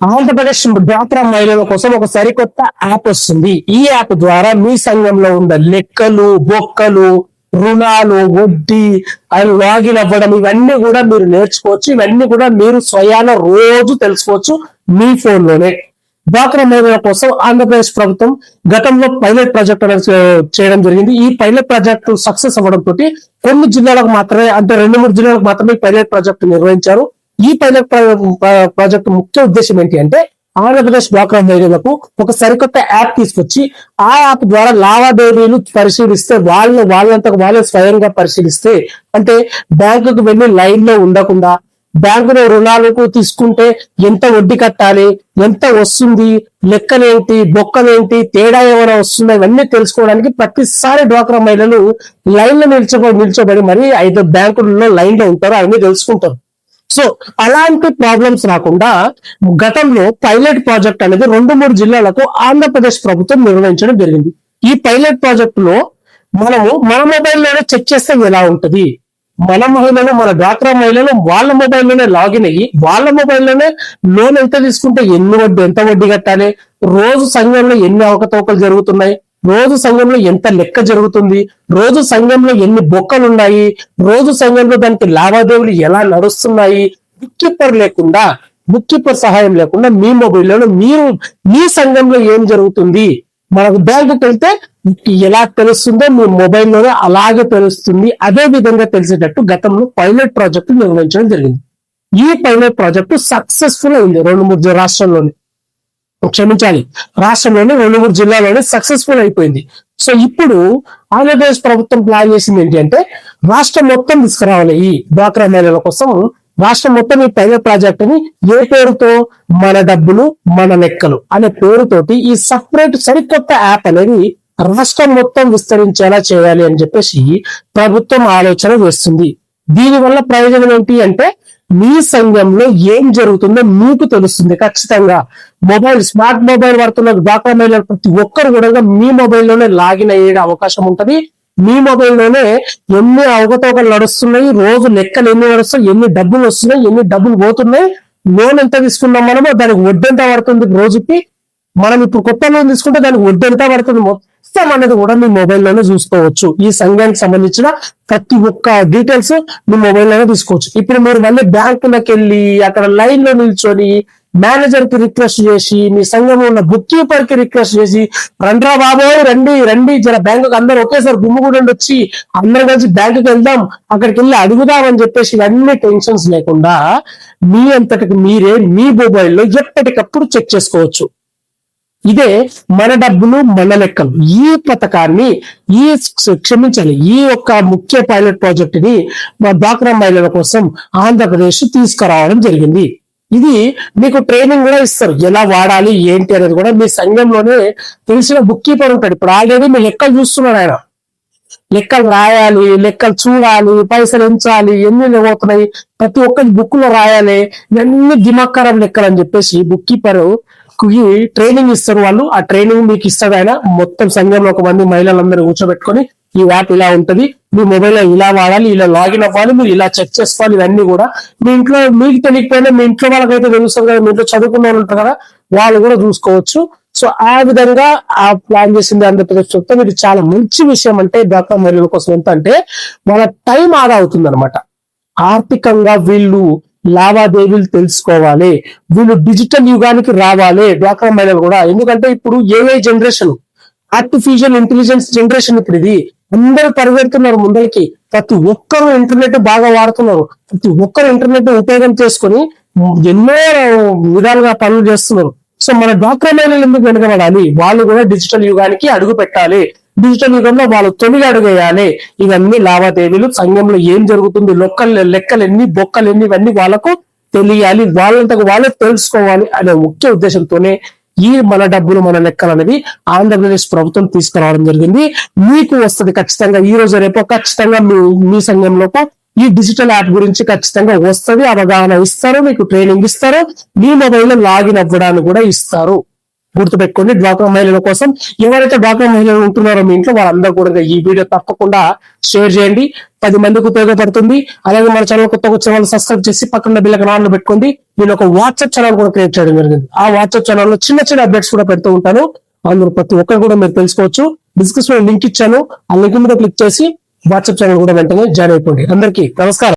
ఆంధ్రప్రదేశ్ డ్వాక్రా మహిళల కోసం ఒక సరికొత్త యాప్ వస్తుంది. ఈ యాప్ ద్వారా మీ సంఘంలో ఉన్న లెక్కలు, బొక్కలు, రుణాలు, వడ్డీ, లాగిన్ అవ్వడం ఇవన్నీ కూడా మీరు నేర్చుకోవచ్చు. ఇవన్నీ కూడా మీరు స్వయాన రోజు తెలుసుకోవచ్చు మీ ఫోన్ లోనే. డ్వాక్రా మహిళల కోసం ఆంధ్రప్రదేశ్ ప్రభుత్వం గతంలో పైలట్ ప్రాజెక్ట్ అనేది చేయడం జరిగింది. ఈ పైలట్ ప్రాజెక్టు సక్సెస్ అవ్వడం తోటి కొన్ని జిల్లాలకు మాత్రమే, అంటే 2-3 జిల్లాలకు మాత్రమే పైలట్ ప్రాజెక్టు నిర్వహించారు. ఈ పైలట్ ప్రాజెక్టు ముఖ్య ఉద్దేశం ఏంటి అంటే ఆంధ్రప్రదేశ్ డ్వాక్రా మహిళలకు ఒక సరికొత్త యాప్ తీసుకొచ్చి ఆ యాప్ ద్వారా లావాదేవీలు పరిశీలిస్తే వాళ్ళంతకు వాళ్ళే స్వయంగా పరిశీలిస్తే, అంటే బ్యాంకుకు వెళ్ళి లైన్ లో ఉండకుండా బ్యాంకులో రుణాలకు తీసుకుంటే ఎంత వడ్డీ కట్టాలి, ఎంత వస్తుంది, లెక్కలేంటి, బొక్కలేంటి, తేడా ఏమైనా వస్తుందా, ఇవన్నీ తెలుసుకోవడానికి ప్రతిసారి డ్వాక్రా మహిళలు లైన్ లో నిల్చోబడి మరి 5 బ్యాంకులలో లైన్ లో ఉంటారు, అవన్నీ తెలుసుకుంటారు. సో అలాంటి ప్రాబ్లమ్స్ రాకుండా గతంలో పైలట్ ప్రాజెక్ట్ అనేది 2-3 జిల్లాలకు ఆంధ్రప్రదేశ్ ప్రభుత్వం నిర్వహించడం జరిగింది. ఈ పైలట్ ప్రాజెక్ట్ లో మనము మన మొబైల్లోనే చెక్ చేస్తే ఎలా ఉంటది, మన మహిళలు, మన డ్వాక్రా మహిళలు వాళ్ళ మొబైల్లోనే లాగిన్ అయ్యి వాళ్ళ మొబైల్లోనే లోన్ ఎంత తీసుకుంటే ఎంత వడ్డీ కట్టాలి, రోజు సంఘంలో ఎన్ని అవకతవకలు జరుగుతున్నాయి, రోజు సంఘంలో ఎంత లెక్క జరుగుతుంది, రోజు సంఘంలో ఎన్ని బొక్కలు ఉన్నాయి, రోజు సంఘంలో దానికి లావాదేవీలు ఎలా నడుస్తున్నాయి, బుక్ కీపర్ సహాయం లేకుండా మీ మొబైల్లో మీరు మీ సంఘంలో ఏం జరుగుతుంది, మనకు బ్యాంకుకి వెళ్తే ఎలా తెలుస్తుందో మీ మొబైల్లోనే అలాగే తెలుస్తుంది. అదే విధంగా తెలిసేటట్టు గతంలో పైలట్ ప్రాజెక్టు నిర్వహించడం జరిగింది. ఈ పైలట్ ప్రాజెక్టు సక్సెస్ఫుల్ అయింది 2-3 రాష్ట్రాల్లోనే, క్షమించాలి రాష్ట్రంలోనే 2-3 జిల్లాలోనే సక్సెస్ఫుల్ అయిపోయింది. సో ఇప్పుడు ఆంధ్రప్రదేశ్ ప్రభుత్వం ప్లాన్ చేసింది ఏంటి అంటే రాష్ట్రం మొత్తం తీసుకురావాలి. ఈ డ్వాక్రా మహిళల కోసం రాష్ట్రం మొత్తం ఈ పైలట్ ప్రాజెక్ట్ ని ఏ పేరుతో, మన డబ్బులు మన లెక్కలు అనే పేరుతోటి ఈ సపరేట్ సరికొత్త యాప్ అనేది రాష్ట్రం మొత్తం విస్తరించేలా చేయాలి అని చెప్పేసి ప్రభుత్వం ఆలోచన వేస్తుంది. దీనివల్ల ప్రయోజనం ఏంటి అంటే మీ సంఘంలో ఏం జరుగుతుందో మీకు తెలుస్తుంది. ఖచ్చితంగా స్మార్ట్ మొబైల్ వాడుతున్న డ్వాక్రా మహిళలు ప్రతి ఒక్కరు కూడా మీ మొబైల్లోనే లాగిన్ అయ్యే అవకాశం ఉంటది. మీ మొబైల్లోనే ఎన్ని అవకతవకలు నడుస్తున్నాయి, రోజు లెక్కలు ఎన్ని నడుస్తాయి, ఎన్ని డబ్బులు వస్తున్నాయి, ఎన్ని డబ్బులు పోతున్నాయి, లోన్ ఎంత తీసుకున్నాం మనమో దానికి వడ్డీ ఎంత పడుతుంది రోజుకి, మనం ఇప్పుడు కొత్త లోన్ తీసుకుంటే దానికి వడ్డీ ఎంత పడుతుంది మొత్తం అనేది కూడా మీ మొబైల్లోనే చూసుకోవచ్చు. ఈ సంఘానికి సంబంధించిన ప్రతి ఒక్క డీటెయిల్స్ మీ మొబైల్లోనే తీసుకోవచ్చు. ఇప్పుడు మీరు మళ్ళీ బ్యాంకులకు వెళ్ళి అక్కడ లైన్ లో నిల్చొని మేనేజర్ కి రిక్వెస్ట్ చేసి, మీ సంఘంలో ఉన్న బుక్ కీపర్ కి రిక్వెస్ట్ చేసి, రండ్రా బాబోయ్ రండి జర బ్యాంకుకి అందరూ ఒకేసారి గుమ్ముగూడండి వచ్చి అందరం కలిసి బ్యాంకుకి వెళ్దాం, అక్కడికి వెళ్ళి అడుగుదాం అని చెప్పేసి ఇవన్నీ టెన్షన్స్ లేకుండా మీ అంతటికి మీరే మీ మొబైల్లో ఎప్పటికప్పుడు చెక్ చేసుకోవచ్చు. ఇదే మన డబ్బులు మన లెక్కలు. ఈ పథకాన్ని ఈ యొక్క ముఖ్య పైలట్ ప్రాజెక్ట్ ని డ్వాక్రా మహిళల కోసం ఆంధ్రప్రదేశ్ తీసుకురావడం జరిగింది. ఇది మీకు ట్రైనింగ్ కూడా ఇస్తారు, ఎలా వాడాలి ఏంటి అనేది కూడా మీ సంఘంలోనే తెలిసిన బుక్ కీపర్ ఉంటాడు. ఇప్పుడు ఆల్రెడీ మీ లెక్కలు చూస్తున్నాడు ఆయన, లెక్కలు రాయాలి, లెక్కలు చూడాలి, పైసలు ఎంచాలి, ఎన్ని పోతున్నాయి ప్రతి ఒక్కరి బుక్ లో రాయాలి, ఇవన్నీ దిమాక్కరం లెక్కలు అని చెప్పేసి బుక్ కీపర్ ట్రైనింగ్ ఇస్తారు. వాళ్ళు ఆ ట్రైనింగ్ మీకు ఇస్తారు ఆయన. మొత్తం సంఘంలో 1 మంది మహిళలందరూ కూర్చోబెట్టుకొని ఈ యాప్ ఇలా ఉంటది, మీ మొబైల్లో ఇలా వాడాలి, ఇలా లాగిన్ అవ్వాలి, మీరు ఇలా చెక్ చేసుకోవాలి, ఇవన్నీ కూడా మీ ఇంట్లో మీకు తెలియకపోయినా మీ ఇంట్లో వాళ్ళకైతే తెలుస్తుంది కదా, మీ ఇంట్లో చదువుకున్న వాళ్ళు ఉంటారు కదా, వాళ్ళు కూడా చూసుకోవచ్చు. సో ఆ విధంగా ఆ ప్లాన్ చేసింది ఆంధ్రప్రదేశ్ ప్రభుత్వం. ఇది చాలా మంచి విషయం. అంటే డ్వాక్రా మహిళల కోసం ఎంత అంటే మన టైం ఆదా అవుతుంది అనమాట. ఆర్థికంగా వీళ్ళు లావాదేవీలు తెలుసుకోవాలి, వీళ్ళు డిజిటల్ యుగానికి రావాలి డ్వాక్రా మహిళలు కూడా. ఎందుకంటే ఇప్పుడు AI generation, artificial intelligence generation, ఇప్పుడు ఇది అందరూ పరిగెడుతున్నారు ముందరికి. ప్రతి ఒక్కరు ఇంటర్నెట్ బాగా వాడుతున్నారు, ప్రతి ఒక్కరు ఇంటర్నెట్ ఉపయోగం చేసుకొని ఎన్నో విధాలుగా పనులు చేస్తున్నారు. సో మన డ్వాక్రా మహిళలు ఎందుకు వెనకబడాలి, వాళ్ళు కూడా డిజిటల్ యుగానికి అడుగు పెట్టాలి. డిజిటల్ యుగంలో వాళ్ళు తొలి అడుగేయాలి. ఇవన్నీ లావాదేవీలు, సంఘంలో ఏం జరుగుతుంది, లెక్కలు ఎన్ని, బొక్కలు ఎన్ని, ఇవన్నీ వాళ్ళకు తెలియాలి, వాళ్ళంతకు వాళ్ళే తెలుసుకోవాలి అనే ముఖ్య ఉద్దేశంతోనే ఈ మన డబ్బులు మన లెక్కలు అనేది ఆంధ్రప్రదేశ్ ప్రభుత్వం తీసుకురావడం జరిగింది. మీకు వస్తుంది ఖచ్చితంగా, ఈ రోజు రేపు ఖచ్చితంగా మీ సంఘంలో ఈ డిజిటల్ యాప్ గురించి ఖచ్చితంగా వస్తుంది, అవగాహన ఇస్తారు, మీకు ట్రైనింగ్ ఇస్తారు, మీ మొబైల్లో లాగిన్ అవ్వడానికి కూడా ఇస్తారు. గుర్తుపెట్టుకోండి. డ్వాక్రా మహిళల కోసం ఎవరైతే డ్వాక్రా మహిళలు ఉంటున్నారో మీ ఇంట్లో వాళ్ళందరూ కూడా ఈ వీడియో తప్పకుండా షేర్ చేయండి. 10 మందికి ఉపయోగపడుతుంది. అలాగే మన ఛానల్ కొత్తగా వచ్చిన వాళ్ళు సబ్స్క్రైబ్ చేసి పక్కన బిల్ ఐకాన్ ఆన్ లో పెట్టుకోండి. నేను ఒక వాట్సాప్ ఛానల్ కూడా క్రియేట్ చేయడం జరిగింది. ఆ వాట్సాప్ ఛానల్ లో చిన్న చిన్న అప్డేట్స్ కూడా పెడుతూ ఉంటాను. అందులో ప్రతి ఒక్కరు కూడా మీరు తెలుసుకోవచ్చు. డిస్క్రిప్షన్ లో లింక్ ఇచ్చాను. ఆ లింక్ మీద క్లిక్ చేసి వాట్సాప్ ఛానల్ కూడా వెంటనే జాయిన్ అయిపోండి. అందరికీ నమస్కారం.